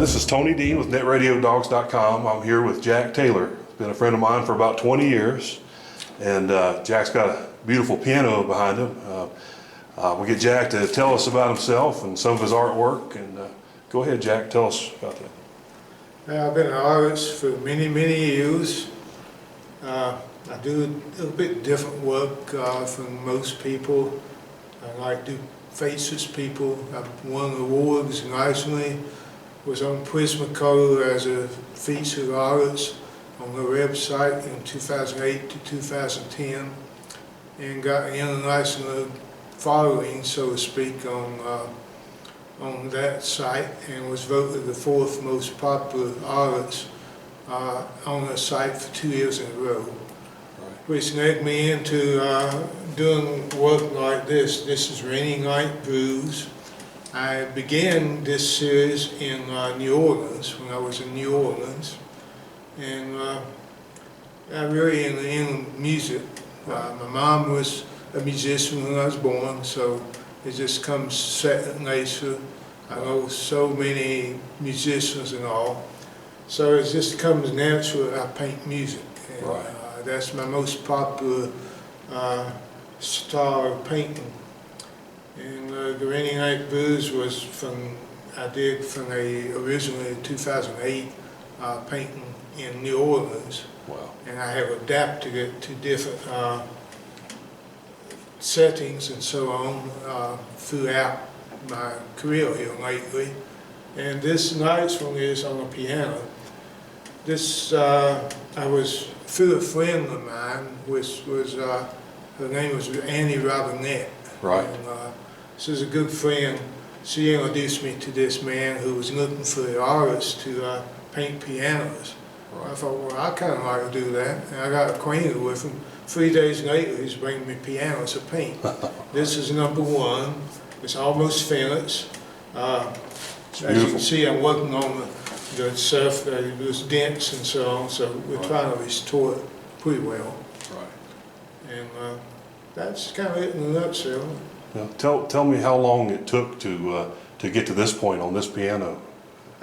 This is Tony Dean with NetRadioDogs.com. I'm here with Jack Taylor. He's been a friend of mine for about 20 years. And Jack's got a beautiful piano behind him. We'll get Jack to tell us about himself and some of his artwork. And go ahead, Jack, tell us about that. I've been an artist for many years. I do a little bit different work from most people. I like to do faceless people. I've won awards nationally. Was on Prismacolor as a featured artist on the website in 2008 to 2010, and got an international following, so to speak, on that site, and was voted the 4th most popular artist on the site for 2 years in a row, which led me into doing work like this. This is Rainy Night Blues. I began this series in New Orleans, when I was in New Orleans, and I'm really in music. My mom was a musician when I was born, so it just comes second nature. I know so many musicians and all, so it just comes natural. I paint music, and that's my most popular style of painting. And the Rainy Night Blues was originally 2008 painting in New Orleans. Wow. And I have adapted it to different settings and so on throughout my career here lately. And this night's one is on the piano. This, I was through a friend of mine, which was, her name was Annie Robinette. Right. And, she was a good friend. She introduced me to this man who was looking for the artists to paint pianos. Right. I thought, well, I kind of like to do that. And I got acquainted with him. 3 days later, he's bringing me pianos to paint. This is #1. It's almost finished. As you can see, I'm working on the surf. It was dents and so on, so we're trying to restore it pretty well. Right. And that's kind of it in a nutshell. Now, tell me how long it took to get to this point on this piano.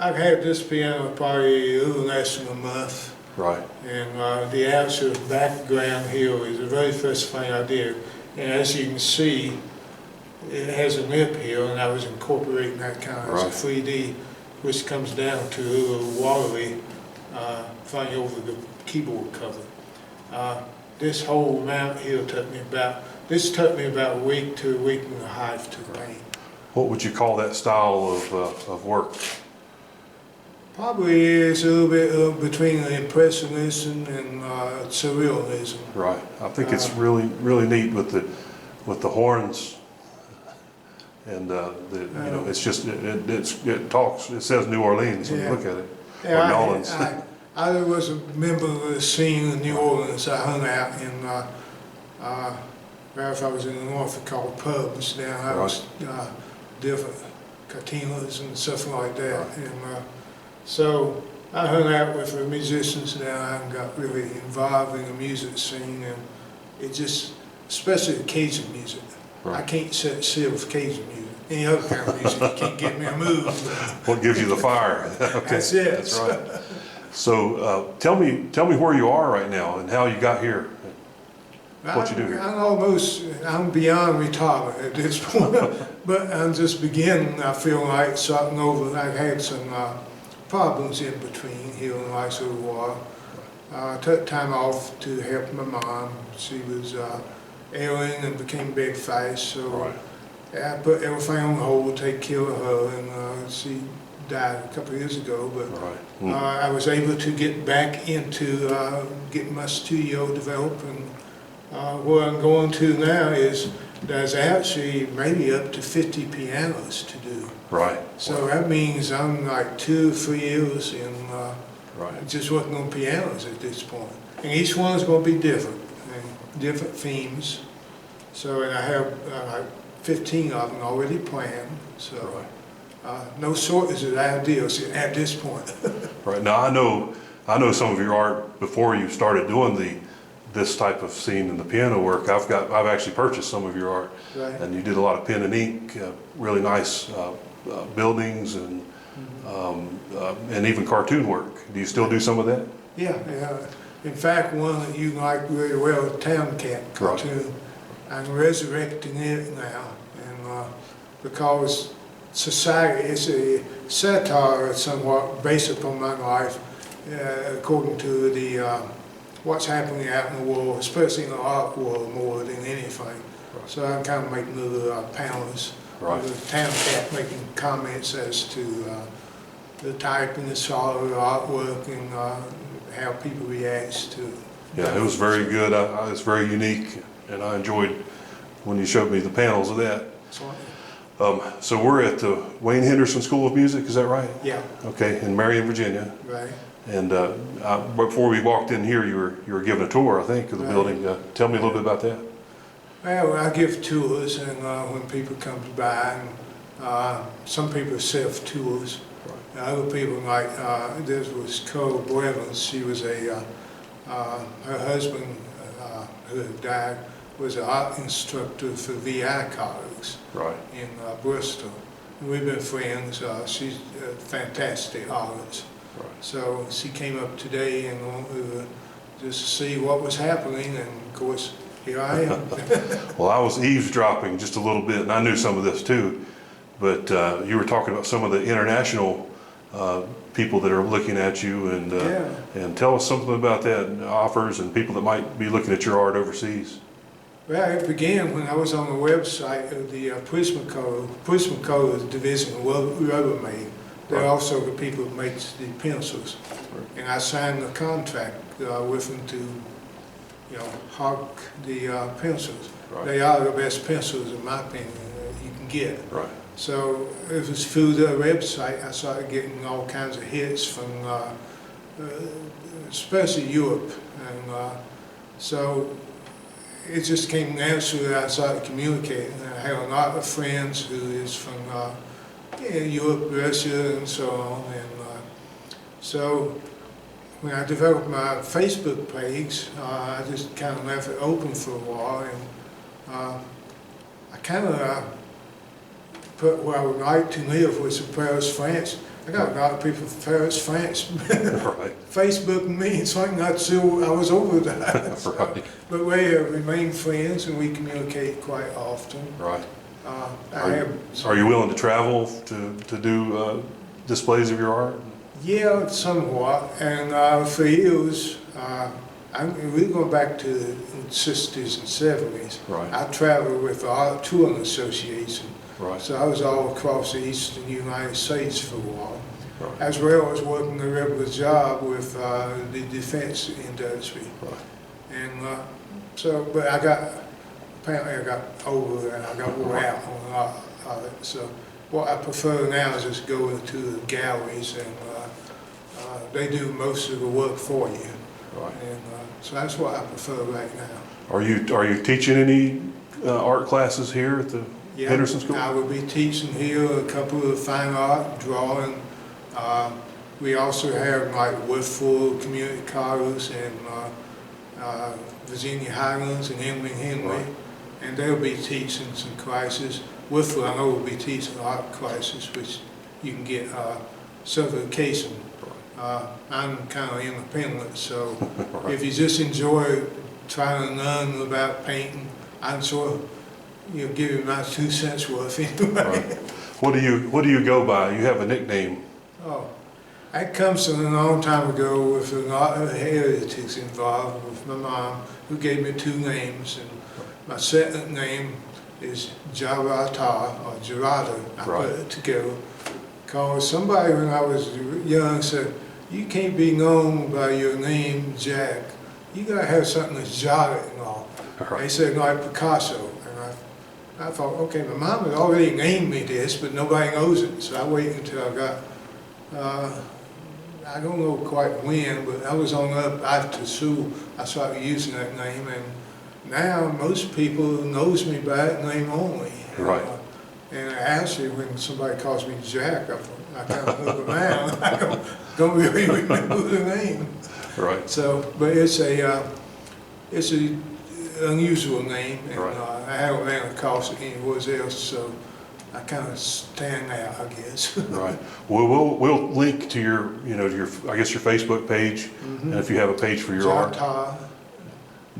I've had this piano probably a little less than a month. Right. And the actual background here is the very first thing I did. And as you can see, it has a lip here, and I was incorporating that kind of as a 3D, which comes down to a little watery thing over the keyboard cover. This whole mount here took me about a week to a week and a half to paint. What would you call that style of work? Probably it's a little bit between impressionism and surrealism. Right. I think it's really neat with the horns, and you know, it's just it talks. It says New Orleans when you look at it. Yeah, or New Orleans. I was a member of the scene in New Orleans. I hung out in if I was in the north, we called pubs. Down I was different cantinas and stuff like that. Right. And so I hung out with the musicians down and got really involved in the music scene, and it just, especially the Cajun music. Right. I can't sit still with Cajun music. Any other kind of music, you can't get me to move. What gives you the fire? Okay. That's it. That's right. So tell me where you are right now and how you got here. What you do here? I'm beyond retirement at this point, but I'm just beginning. I feel like starting over. I've had some problems in between here in the last little while. I took time off to help my mom. She was ailing and became big fast, so I put everything on hold to take care of her, and she died a couple of years ago. But I was able to get back into getting my studio developed, and where I'm going to now is there's actually maybe up to 50 pianos to do. Right. So that means I'm like 2 or 3 years in just working on pianos at this point. And each one is going to be different, and different themes. So, and I have like 15 of them already planned. So no shortage of ideas at this point. Right. Now I know some of your art before you started doing this type of scene in the piano work. I've actually purchased some of your art, and you did a lot of pen and ink, really nice buildings and and even cartoon work. Do you still do some of that? Yeah, yeah. In fact, one that you like really well, Town Cat cartoon. I'm resurrecting it now, and because society is a satire somewhat based upon my life, according to the what's happening out in the world, especially in the art world more than anything. Right. So I'm kind of making little panels. Right. The Town Cat making comments as to the type and the style of the artwork and how people react to it. Yeah, it was very good. It's very unique, and I enjoyed when you showed me the panels of that. So we're at the Wayne Henderson School of Music, is that right? Yeah. Okay, in Marion, Virginia. Right. And before we walked in here, you were giving a tour, I think, of the building. Tell me a little bit about that. Well, I give tours, and when people come by, and some people self-tours. Right. Other people, like this was Cole Blevins. She was her husband, who had died, was an art instructor for VI colleagues. Right. In Bristol. And we've been friends. She's a fantastic artist. Right. So she came up today and wanted to just see what was happening, and of course, here I am. Well, I was eavesdropping just a little bit, and I knew some of this too, but you were talking about some of the international people that are looking at you, and tell us something about that, offers and people that might be looking at your art overseas. Well, it began when I was on the website of the Prismacolor. Prismacolor is a division of Rubbermaid. They're also the people who make the pencils. Right. And I signed a contract with them to, hawk the pencils. Right. They are the best pencils, in my opinion, you can get. Right. So it was through the website I started getting all kinds of hits from, especially Europe, and so it just came naturally that I started communicating. I have a lot of friends who is from Europe, Russia, and so on. And so when I developed my Facebook page, I just kind of left it open for a while, and I kind of put where I would like to live, which is Paris, France. I got a lot of people from Paris, France. Right. Facebook means something not sure I was over that. So, right. But we have remained friends, and we communicate quite often. Right. Are you willing to travel to do displays of your art? Yeah, somewhat. And for years, we're going back to the 60s and 70s. Right. I traveled with the Art Touring Association. Right. So I was all across the eastern United States for a while, right. As well as working a regular job with the defense industry. Right. And but apparently I got over it, and I got wore out on a lot of it. So what I prefer now is just go into the galleries, and they do most of the work for you. Right. And so that's what I prefer right now. Are you teaching any art classes here at the Henderson School? I will be teaching here a couple of fine art, drawing. We also have like Woodford Community Colleges and Virginia Highlands and Emily Henry, right. And they'll be teaching some classes. Woodford, I know, will be teaching art classes, which you can get certification. I'm kind of independent, so right. If you just enjoy trying to learn about painting, I'm sort of give you my 2 cents worth anyway. Right. What do you go by? You have a nickname. Oh, that comes from a long time ago with a lot of heritage involved with my mom, who gave me 2 names, and my second name is Jarata, or Jarata. I put it together because somebody when I was young said, "You can't be known by your name, Jack. You gotta have something that's jotted and all." Right. They said like Picasso. I thought, okay, my mom had already named me this, but nobody knows it. So I waited until I got, I don't know quite when, but I was on up after school. I started using that name, and now most people knows me by that name only. Right. And actually, when somebody calls me Jack, I kind of look around. I don't really remember the name. Right. So, but it's a unusual name, and right. I haven't ran across it anywhere else, so I kind of stand out, I guess. Right. We'll link to your, you know, your, I guess your Facebook page, and if you have a page for your art. Jarata,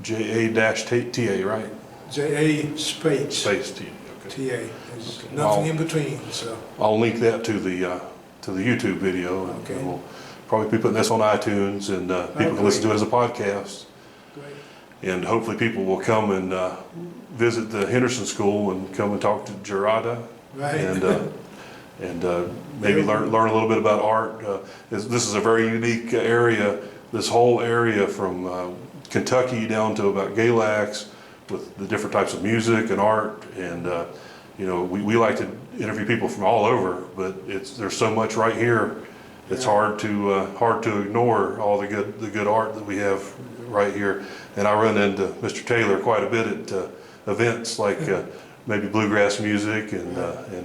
JA-TA, right? J-A space Space T. Okay. T-A. There's Okay. nothing in between, so. I'll link that to the YouTube video. And Okay. we'll probably be putting this on iTunes, and people can listen to it as a podcast. Great. And hopefully people will come and visit the Henderson School and come and talk to Jarata. Right. And maybe learn a little bit about art. This is a very unique area. This whole area from Kentucky down to about Galax, with the different types of music and art. And you know, we like to interview people from all over, but there's so much right here. It's hard to ignore all the good art that we have right here. And I run into Mr. Taylor quite a bit at events like maybe bluegrass music and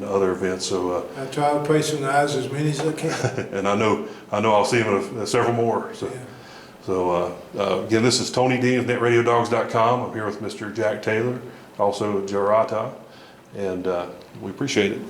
other events. So I try to patronize as many as I can. and I know I'll see him at several more. So. Yeah. So again, this is Tony Dean with NetRadioDogs.com. I'm here with Mr. Jack Taylor, also Jarata, and we appreciate it.